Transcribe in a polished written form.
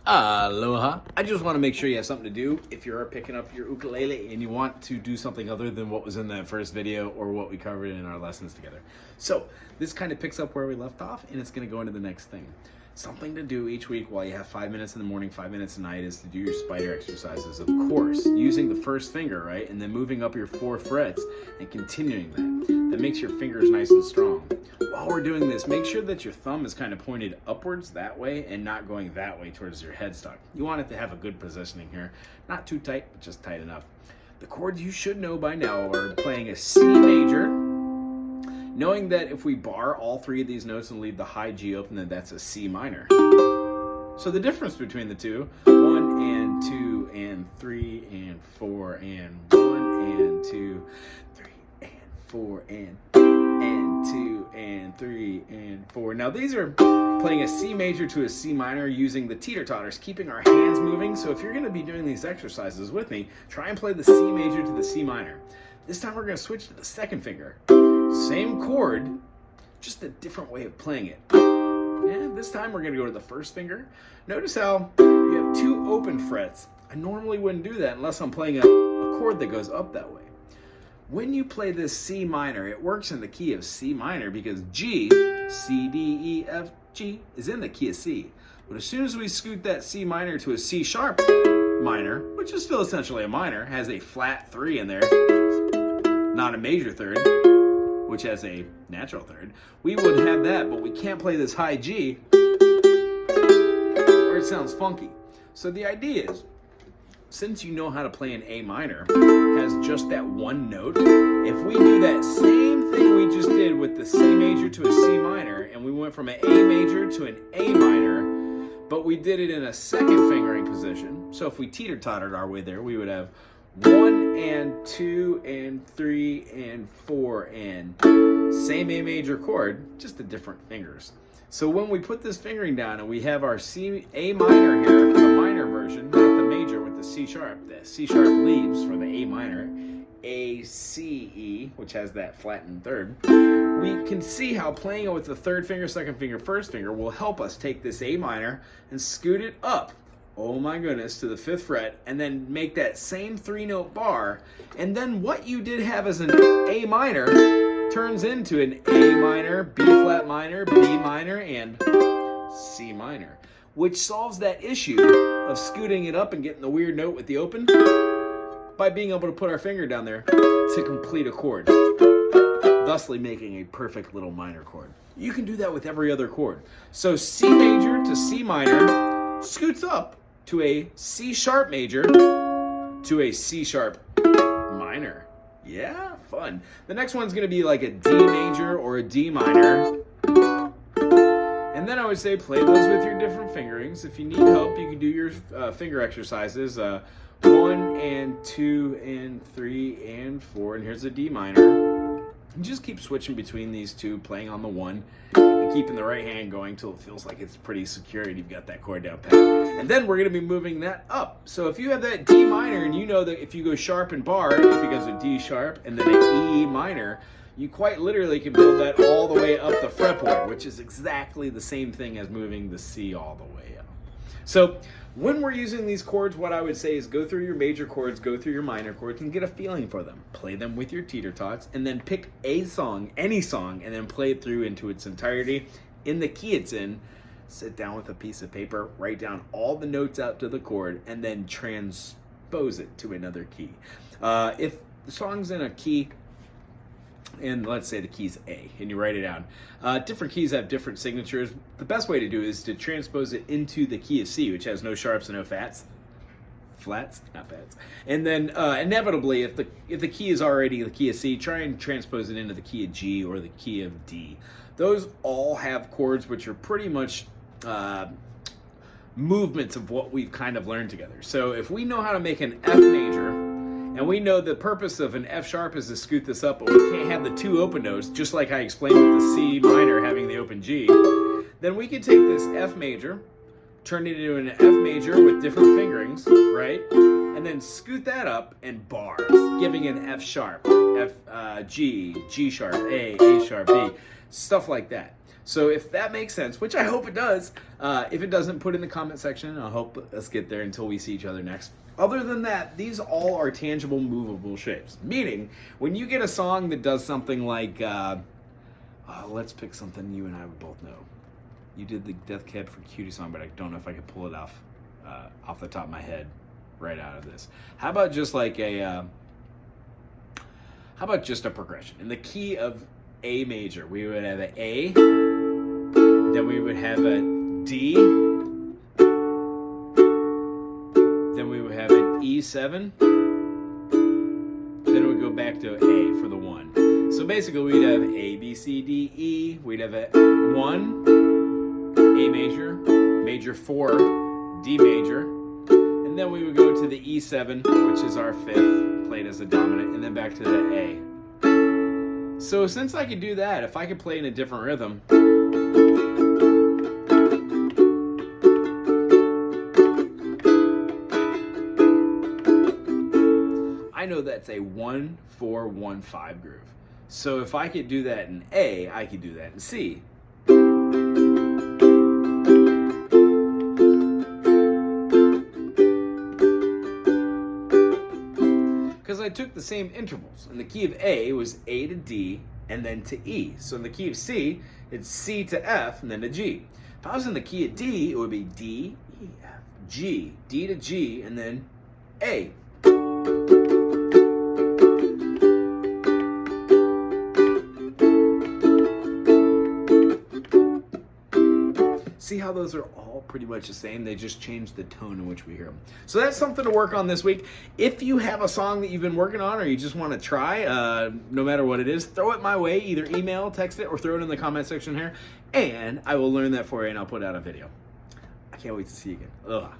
Aloha. I just want to make sure you have something to do if you're picking up your ukulele and you want to do something other than what was in that first video or what we covered in our lessons together. So this kind of picks up where we left off, and it's going to go into the next thing. Something to do each week while you have 5 minutes in the morning, 5 minutes at night is to do your spider exercises, of course, using the first finger, right? And then moving up your 4 frets and continuing that. That makes your fingers nice and strong. While we're doing this, make sure that your thumb is kind of pointed upwards that way and not going that way towards your headstock. You want it to have a good positioning here. Not too tight, but just tight enough. The chords you should know by now are playing a C major, knowing that if we bar all 3 of these notes and leave the high G open, then that's a C minor. So the difference between the two, 1 and 2 and 3 and 4 and 1 and 2, 3 and 4 and 2 and 3 and 4. Now these are playing a C major to a C minor using the teeter-totters, keeping our hands moving. So if you're going to be doing these exercises with me, try and play the C major to the C minor. This time we're going to switch to the second finger. Same chord, just a different way of playing it. And this time we're going to go to the first finger. Notice how you have 2 open frets. I normally wouldn't do that unless I'm playing a chord that goes up that way. When you play this C minor, it works in the key of C minor because G, C, D, E, F, G is in the key of C. But as soon as we scoot that C minor to a C sharp minor, which is still essentially a minor, has a flat 3 in there, not a major third, which has a natural third, we would have that, but we can't play this high G or it sounds funky. So the idea is, since you know how to play an A minor, has just that one note, if we do that same thing we just did with the C major to a C minor, and we went from an A major to an A minor, but we did it in a second fingering position, so if we teeter-tottered our way there, we would have 1 and 2 and 3 and 4 and same A major chord, just the different fingers. So when we put this fingering down and we have our A minor here for the minor version, not the major with the C sharp leaves for the A minor, A, C, E, which has that flattened third, we can see how playing it with the third finger, second finger, first finger will help us take this A minor and scoot it up, oh my goodness, to the 5th fret, and then make that same 3-note bar, and then what you did have as an A minor turns into an A minor, B flat minor, B minor, and C minor, which solves that issue of scooting it up and getting the weird note with the open by being able to put our finger down there to complete a chord, thusly making a perfect little minor chord. You can do that with every other chord. So C major to C minor scoots up to a C sharp major to a C sharp minor. Yeah, fun. The next one's going to be like a D major or a D minor. And then I would say play those with your different fingerings. If you need help, you can do your finger exercises. 1 and 2 and 3 and 4. And here's a D minor. And just keep switching between these two, playing on the 1. And keeping the right hand going until it feels like it's pretty secure and you've got that chord down pat. And then we're going to be moving that up. So if you have that D minor and you know that if you go sharp and bar, if it goes a D sharp and then an E minor, you quite literally can build that all the way up the fretboard, which is exactly the same thing as moving the C all the way up. So when we're using these chords, what I would say is go through your major chords, go through your minor chords, and get a feeling for them. Play them with your teeter-tots, and then pick a song, any song, and then play it through into its entirety in the key it's in. Sit down with a piece of paper, write down all the notes out to the chord, and then transpose it to another key. If the song's in a key, and let's say the key's A, and you write it down. Different keys have different signatures. The best way to do is to transpose it into the key of C, which has no sharps and no flats, not fats. And then inevitably, if the key is already the key of C, try and transpose it into the key of G or the key of D. Those all have chords which are pretty much movements of what we've kind of learned together. So if we know how to make an F major, and we know the purpose of an F sharp is to scoot this up, but we can't have the 2 open notes, just like I explained with the C minor having the open G, then we can take this F major, turn it into an F major with different fingerings, right? And then scoot that up and bar, giving an F sharp. G, G sharp, A sharp, B, stuff like that. So if that makes sense, which I hope it does, if it doesn't, put in the comment section. I hope let's get there until we see each other next. Other than that, these all are tangible, movable shapes. Meaning, when you get a song that does something like, let's pick something you and I would both know. You did the Death Cab for Cutie song, but I don't know if I could pull it off the top of my head right out of this. How about just like a progression in the key of A major? We would have an A, then we would have a D, then we would have an E7, then it would go back to A for the 1. So basically we'd have A, B, C, D, E, we'd have a 1, A major, major 4, D major, and then we would go to the E7, which is our 5th, played as a dominant, and then back to the A. So since I could do that, if I could play in a different rhythm, I know that's a 1-4-1-5 groove. So if I could do that in A, I could do that in C. Because I took the same intervals. In the key of A, it was A to D and then to E. So in the key of C, it's C to F and then to G. If I was in the key of D, it would be D, E, F, G, D to G, and then A. See how those are all pretty much the same? They just change the tone in which we hear them. So that's something to work on this week. If you have a song that you've been working on or you just want to try, no matter what it is, throw it my way. Either email, text it, or throw it in the comment section here. And I will learn that for you and I'll put out a video. I can't wait to see you again. Ugh.